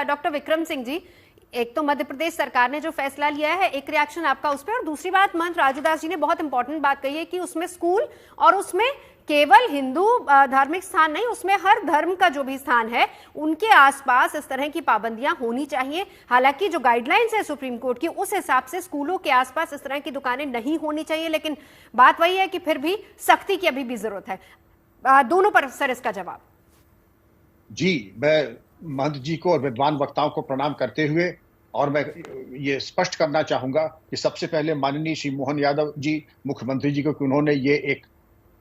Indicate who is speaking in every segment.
Speaker 1: Doctor Vikram Singh ji, एक तो मध्य प्रदेश सरकार ने जो फैसला लिया है, एक रिएक्शन आपका उस पर, और दूसरी बात महंत राजूदास जी ने बहुत इंपॉर्टेंट बात कही है कि उसमें स्कूल और उसमें केवल हिंदू धार्मिक स्थान नहीं, उसमें हर धर्म का जो भी स्थान है उनके आसपास इस तरह की पाबंदियां होनी चाहिए। हालांकि जो गाइडलाइंस है सुप्रीम कोर्ट की, उस हिसाब से स्कूलों के आसपास इस तरह की दुकानें नहीं होनी चाहिए, लेकिन बात वही है कि फिर भी सख्ती की अभी भी जरूरत है। दोनों पर सर इसका जवाब।
Speaker 2: जी, मैं महंत जी को और विद्वान वक्ताओं को प्रणाम करते हुए और मैं ये स्पष्ट करना चाहूंगा कि सबसे पहले माननीय श्री मोहन यादव जी मुख्यमंत्री जी को कि उन्होंने ये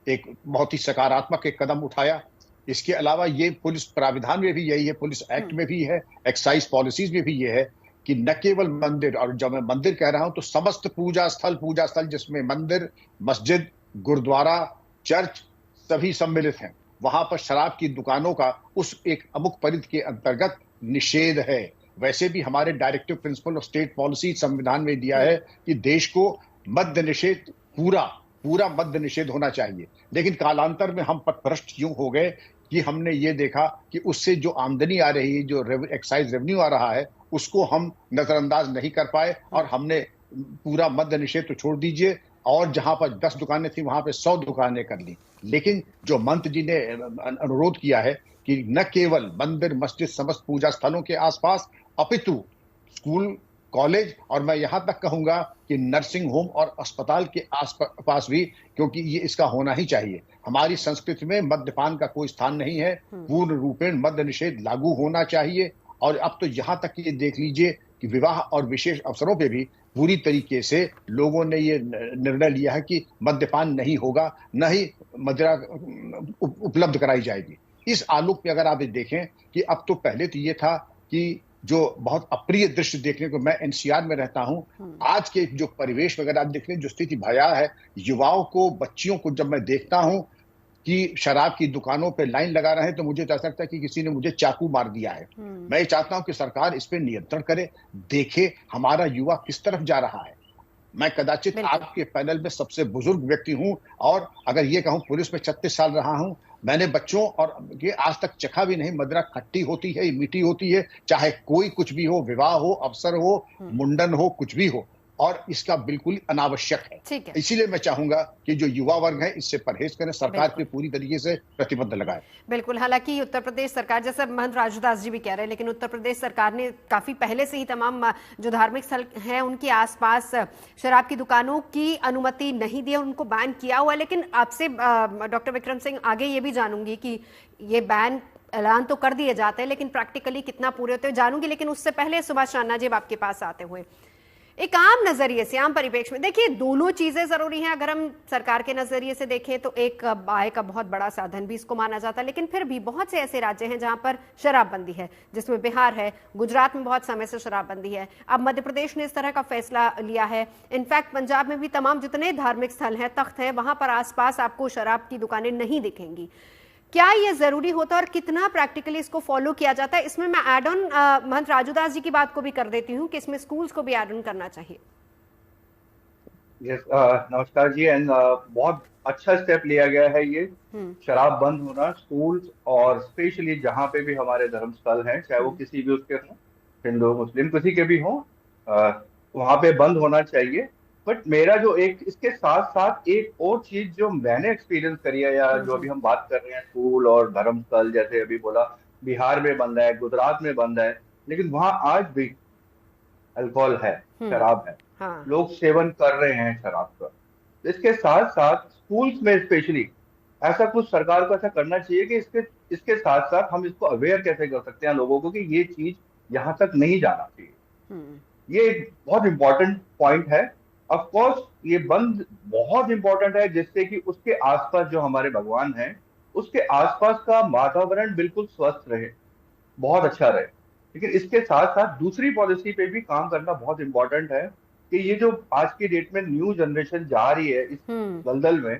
Speaker 2: एक बहुत ही सकारात्मक एक कदम उठाया। इसके अलावा ये पुलिस प्राविधान में भी यही है, पुलिस एक्ट में भी है, एक्साइज पॉलिसीज में भी ये है कि न केवल मंदिर, और जब मैं मंदिर कह रहा हूं तो समस्त पूजा स्थल जिसमें मंदिर, मस्जिद, गुरुद्वारा, चर्च सभी सम्मिलित हैं, वहां पर शराब की दुकानों का उस एक अमुक परिधि के अंतर्गत निषेध है। वैसे भी हमारे directive principle of state policy संविधान में दिया है कि देश को मद्य निषेध पूरा मद्य निषेध होना चाहिए। लेकिन कालांतर में हम पथभ्रष्ट यूं हो गए कि हमने ये देखा कि उससे जो आमदनी आ रही है, जो एक्साइज रेवेन्यू आ रहा है, उसको हम नजरअंदाज नहीं कर पाए और हमने पूरा मद्य निषेध तो छोड़ दीजिए, और जहां पर 10 दुकानें थी वहां पे 100 दुकानें कर ली। लेकिन जो मंत्री जी ने अनुरोध किया है कि न केवल मंदिर, मस्जिद, समस्त पूजा स्थलों के आसपास, अपितु स्कूल, कॉलेज, और मैं यहां तक कहूंगा कि नर्सिंग होम और अस्पताल के आसपास भी, क्योंकि ये इसका होना ही चाहिए। हमारी संस्कृति में मद्यपान का कोई स्थान नहीं है, पूर्ण रूपेण मद्य निषेध लागू होना चाहिए। और अब तो यहां तक ये देख लीजिए कि विवाह और विशेष अवसरों पे भी पूरी तरीके से लोगों ने ये निर्णय लिया है कि मद्यपान नहीं होगा, न ही मदिरा उपलब्ध कराई जाएगी। इस आलोक में अगर आप देखें कि अब तो पहले तो ये था कि जो बहुत अप्रिय दृश्य देखने को, मैं एनसीआर में रहता हूं, आज के जो परिवेश वगैरह आप देख लें, जो स्थिति भयावह है, युवाओं को, बच्चियों को जब मैं देखता हूं कि शराब की दुकानों पे लाइन लगा रहे हैं, तो मुझे ऐसा लगता है कि किसी ने मुझे चाकू मार दिया है। मैं ये चाहता हूं कि सरकार इस पे नियंत्रण करे, देखे हमारा युवा किस तरफ जा रहा है। मैं कदाचित आपके पैनल में सबसे बुजुर्ग व्यक्ति हूं, और अगर ये कहूं पुलिस में 36 साल रहा हूं, मैंने बच्चों और ये आज तक चखा भी नहीं। मदिरा खट्टी होती है, मीठी होती है, चाहे कोई कुछ भी हो, विवाह हो, अवसर हो, मुंडन हो, कुछ भी हो, और इसका बिल्कुल अनावश्यक है। इसीलिए मैं चाहूंगा कि जो युवा वर्ग है इससे परहेज करें, सरकार पे पूरी तरीके से प्रतिबद्ध लगाए।
Speaker 1: बिल्कुल। हालांकि उत्तर प्रदेश सरकार, जैसे महंत राजूदास जी भी कह रहे हैं, लेकिन उत्तर प्रदेश सरकार ने काफी पहले से ही तमाम जो धार्मिक स्थल हैं उनके आसपास शराब की दुकानों की अनुमति नहीं दी, उनको बैन किया हुआ है। लेकिन आपसे डॉक्टर विक्रम सिंह आगे ये भी जानूंगी कि ये बैन ऐलान तो कर दिए जाते हैं, लेकिन प्रैक्टिकली कितना पूरे होते हैं जानूंगी। लेकिन उससे पहले सुभाष राणा जी आपके पास आते हुए, एक आम नजरिए से, आम परिप्रेक्ष्य में देखिए, दोनों चीजें जरूरी हैं। अगर हम सरकार के नजरिए से देखें तो एक आय का बहुत बड़ा साधन भी इसको माना जाता है, लेकिन फिर भी बहुत से ऐसे राज्य हैं जहां पर शराबबंदी है, जिसमें बिहार है, गुजरात में बहुत समय से शराबबंदी है। अब मध्य प्रदेश ने इस तरह का फैसला लिया है। इनफैक्ट पंजाब में भी तमाम जितने धार्मिक स्थल हैं, तख्त है, वहां पर आसपास आपको शराब की दुकानें नहीं दिखेंगी। क्या ये जरूरी होता है और कितना प्रैक्टिकली इसको फॉलो किया जाता है? इसमें मैं एड ऑन महंत राजूदास जी की बात को भी कर देती हूँ कि इसमें स्कूल्स को भी एड ऑन करना चाहिए।
Speaker 3: नमस्कार जी। एंड बहुत अच्छा स्टेप लिया गया है ये, शराब बंद होना स्कूल्स, और स्पेशली जहाँ पे भी हमारे धर्म स्थल हैं, चाहे वो किसी भी उसके हों, हिंदू मुस्लिम किसी के भी हों, वहाँ पे बंद होना चाहिए। बट मेरा जो एक इसके साथ साथ एक और चीज जो मैंने एक्सपीरियंस करी है, या जो अभी हम बात कर रहे हैं स्कूल और धर्म स्थल, जैसे अभी बोला बिहार में बंद है, गुजरात में बंद है, लेकिन वहां आज भी अल्कोहल है, शराब है, लोग सेवन कर रहे हैं शराब का। इसके साथ साथ स्कूल्स में स्पेशली ऐसा कुछ सरकार को ऐसा करना चाहिए कि इसके साथ साथ हम इसको अवेयर कैसे कर सकते हैं लोगों को कि ये चीज यहाँ तक नहीं जाना चाहिए। ये एक बहुत इंपॉर्टेंट पॉइंट है। ऑफ कोर्स ये बंद बहुत इंपॉर्टेंट है, जिससे कि उसके आसपास जो हमारे भगवान हैं, उसके आसपास का वातावरण बिल्कुल स्वस्थ रहे, बहुत अच्छा रहे। लेकिन इसके साथ साथ दूसरी पॉलिसी पे भी काम करना बहुत इंपॉर्टेंट है कि ये जो आज की डेट में न्यू जनरेशन जा रही है इस दलदल में,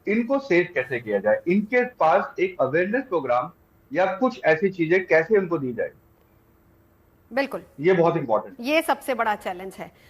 Speaker 3: इनको सेव कैसे किया जाए, इनके पास एक अवेयरनेस प्रोग्राम या कुछ ऐसी चीजें कैसे उनको दी जाए।
Speaker 1: बिल्कुल,
Speaker 3: ये बहुत इंपॉर्टेंट,
Speaker 1: ये सबसे बड़ा चैलेंज है।